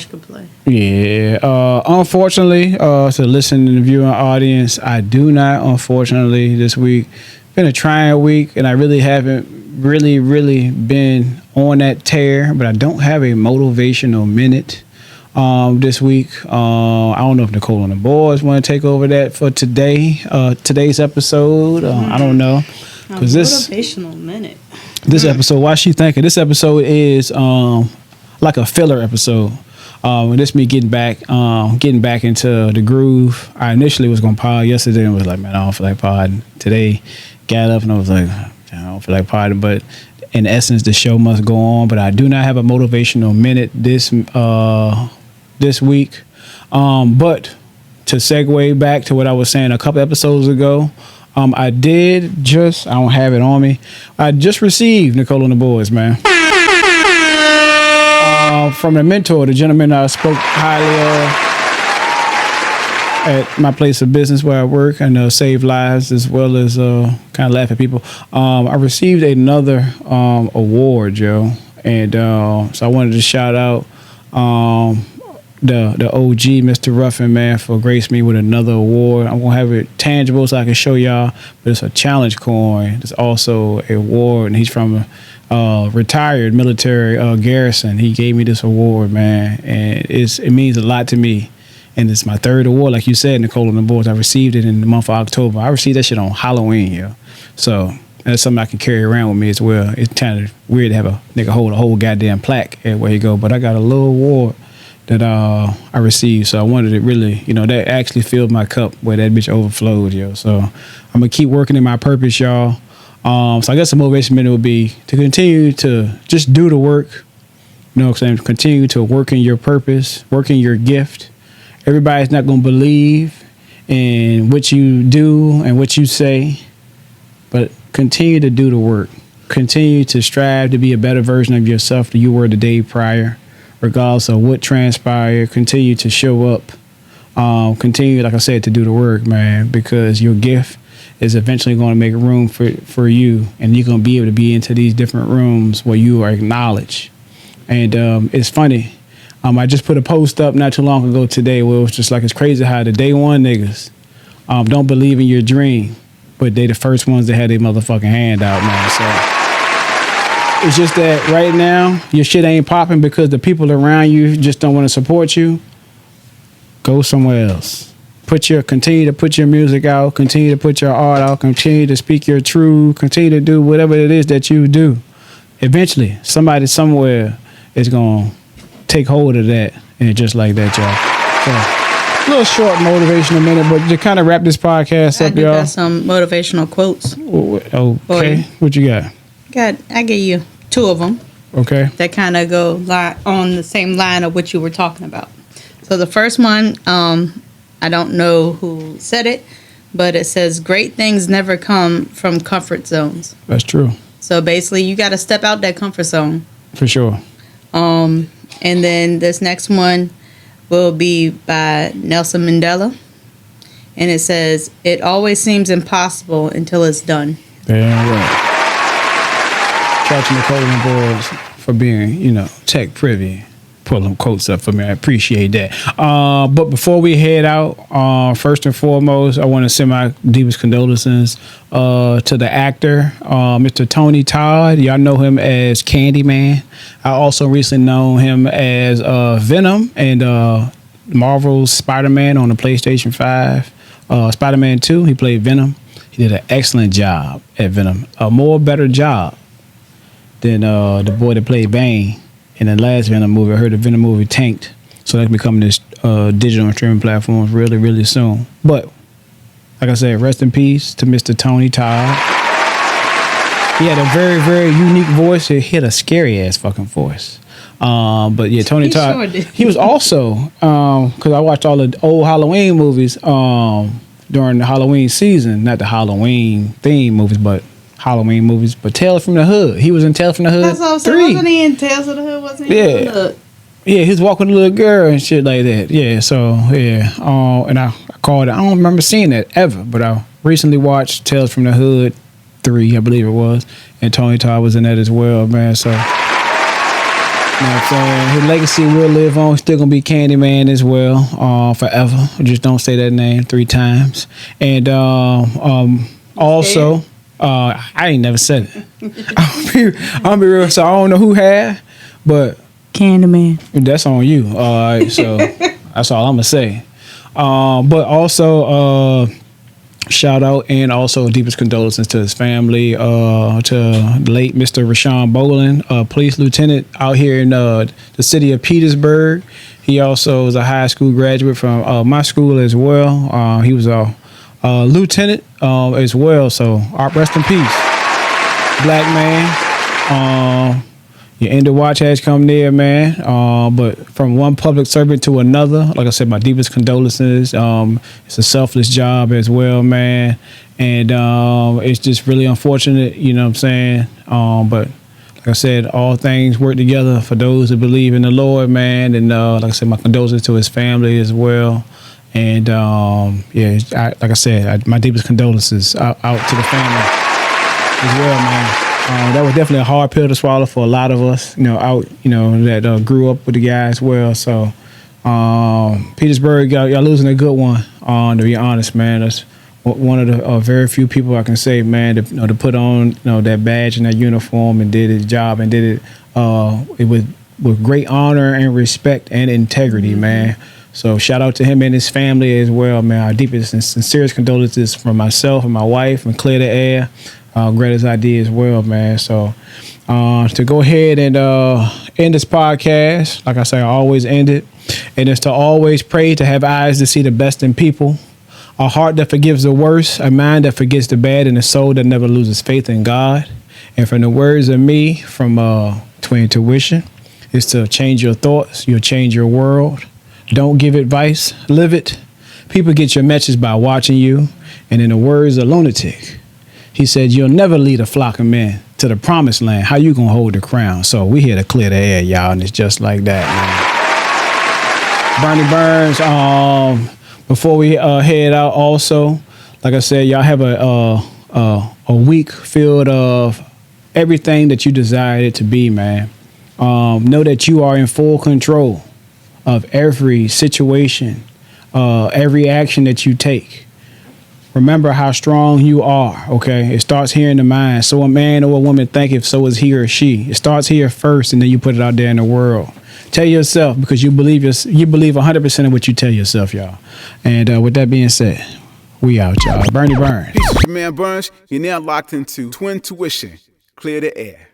could play. Yeah. Unfortunately, to listen and viewing audience, I do not. Unfortunately, this week been a trying week, and I really haven't really been on that tear. But I don't have a motivational minute this week. I don't know if Nicole and the boys want to take over that for today's episode. I don't know, because motivational minute. This episode, why she thinking? This episode is like a filler episode. This me getting back into the groove. I initially was gonna pod yesterday and was like, man, I don't feel like podding. Today, got up and I was like, I don't feel like podding. But in essence, the show must go on. But I do not have a motivational minute this week. But to segue back to what I was saying a couple episodes ago, I don't have it on me. I just received Nicole and the boys, man. From a mentor, the gentleman I spoke highly of at my place of business where I work and save lives as well as kind of laugh at people. I received another award, Joe, and so I wanted to shout out the OG, Mr. Ruffin, man, for gracing me with another award. I'm gonna have it tangible so I can show y'all, but it's a challenge coin. It's also an award, and he's from a retired military garrison. He gave me this award, man, and it means a lot to me. And it's my third award, like you said, Nicole and the boys. I received it in the month of October. I received that shit on Halloween, yo. So that's something I can carry around with me as well. It's kind of weird to have a nigga hold a whole goddamn plaque everywhere you go, but I got a little award that I received. So I wanted it really, that actually filled my cup where that bitch overflowed, yo. So I'm gonna keep working in my purpose, y'all. So I guess the motivation minute would be to continue to just do the work. You know what I'm saying? Continue to work in your purpose, work in your gift. Everybody's not gonna believe in what you do and what you say, but continue to do the work. Continue to strive to be a better version of yourself than you were the day prior. Regardless of what transpired, continue to show up. Continue, like I said, to do the work, man, because your gift is eventually going to make room for you, and you're going to be able to be into these different rooms where you are acknowledged. And it's funny. I just put a post up not too long ago today where it was just like, it's crazy how the day one niggas don't believe in your dream, but they the first ones that had their motherfucking hand out, man. So it's just that right now, your shit ain't popping because the people around you just don't want to support you. Go somewhere else. Continue to put your music out. Continue to put your art out. Continue to speak your truth. Continue to do whatever it is that you do. Eventually, somebody somewhere is going to take hold of that. And just like that, y'all. So, a little short motivational minute, but to kind of wrap this podcast up, y'all. I got some motivational quotes. Okay. What you got? I gave you two of them. Okay. That kind of go on the same line of what you were talking about. So the first one, I don't know who said it, but it says, great things never come from comfort zones. That's true. So basically, you got to step out that comfort zone. For sure. And then this next one will be by Nelson Mandela. And it says, it always seems impossible until it's done. Damn right. Shout out to Nicole and the boys for being, tech privy. Pull them quotes up for me. I appreciate that. But before we head out, first and foremost, I want to send my deepest condolences to the actor, Mr. Tony Todd. Y'all know him as Candyman. I also recently know him as Venom and Marvel's Spider-Man on the PlayStation 5. Spider-Man 2, he played Venom. He did an excellent job at Venom. A better job than the boy that played Bane in the last Venom movie. I heard the Venom movie tanked, so that's becoming this digital and streaming platforms really, really soon. But like I said, rest in peace to Mr. Tony Todd. He had a very, very unique voice. He had a scary ass fucking voice. But yeah, Tony Todd. Sure he was also because I watched all the old Halloween movies during the Halloween season, not the Halloween theme movies, but Halloween movies, but Tales from the Hood. He was in Tales from the Hood. That's what I was saying. Wasn't he in Tales of the Hood? Wasn't he in the Hood? Yeah, he was walking a little girl and shit like that. Yeah, so yeah. And I called it. I don't remember seeing that ever, but I recently watched Tales from the Hood 3, I believe it was, and Tony Todd was in that as well, man. So You know what I'm saying? His legacy will live on. Still gonna be Candyman as well, forever. Just don't say that name 3 times. And also, I ain't never said it. I'll be real. So I don't know who had, but Candyman. that's on you. All right. So that's all I'm gonna say. But also, shout out and also deepest condolences to his family, to the late Mr. Rashawn Bolin, police lieutenant out here in the city of Petersburg. He also is a high school graduate from my school as well. He was a lieutenant as well. So rest in peace, black man. Your end of watch has come near, man. But from one public servant to another, like I said, my deepest condolences. It's a selfless job as well, man. And it's just really unfortunate, you know what I'm saying? But like I said, all things work together for those who believe in the Lord, man. And like I said, my condolences to his family as well. And like I said, my deepest condolences out to the family as well, man. That was definitely a hard pill to swallow for a lot of us, that grew up with the guy as well. So, Petersburg, y'all losing a good one, to be honest, man. That's one of the very few people I can say, man, to put on, that badge and that uniform and did his job and did it with great honor and respect and integrity, man. So shout out to him and his family as well, man. Our deepest and sincerest condolences from myself and my wife and Clear the Air. Greta's idea as well, man. So to go ahead and end this podcast, like I say, I always end it. And it's to always pray, to have eyes to see the best in people, a heart that forgives the worst, a mind that forgets the bad, and a soul that never loses faith in God. And from the words of me from Twin Tuition, is to change your thoughts, you'll change your world. Don't give advice, live it. People get your message by watching you. And in the words of Lunatic, he said, you'll never lead a flock of men to the promised land. How you gonna hold the crown? So we here to clear the air, y'all, and it's just like that, man. Bernie Burns, before we head out also, like I said, y'all have a week filled of everything that you desired it to be, man. Know that you are in full control of every situation, every action that you take. Remember how strong you are, okay? It starts here in the mind. So a man or a woman thinketh, so is he or she. It starts here first, and then you put it out there in the world. Tell yourself, because you believe 100% of what you tell yourself, y'all. And with that being said, we out, y'all. Bernie Burns. Peace, your man Burns. You're now locked into Twin Tuition. Clear the air.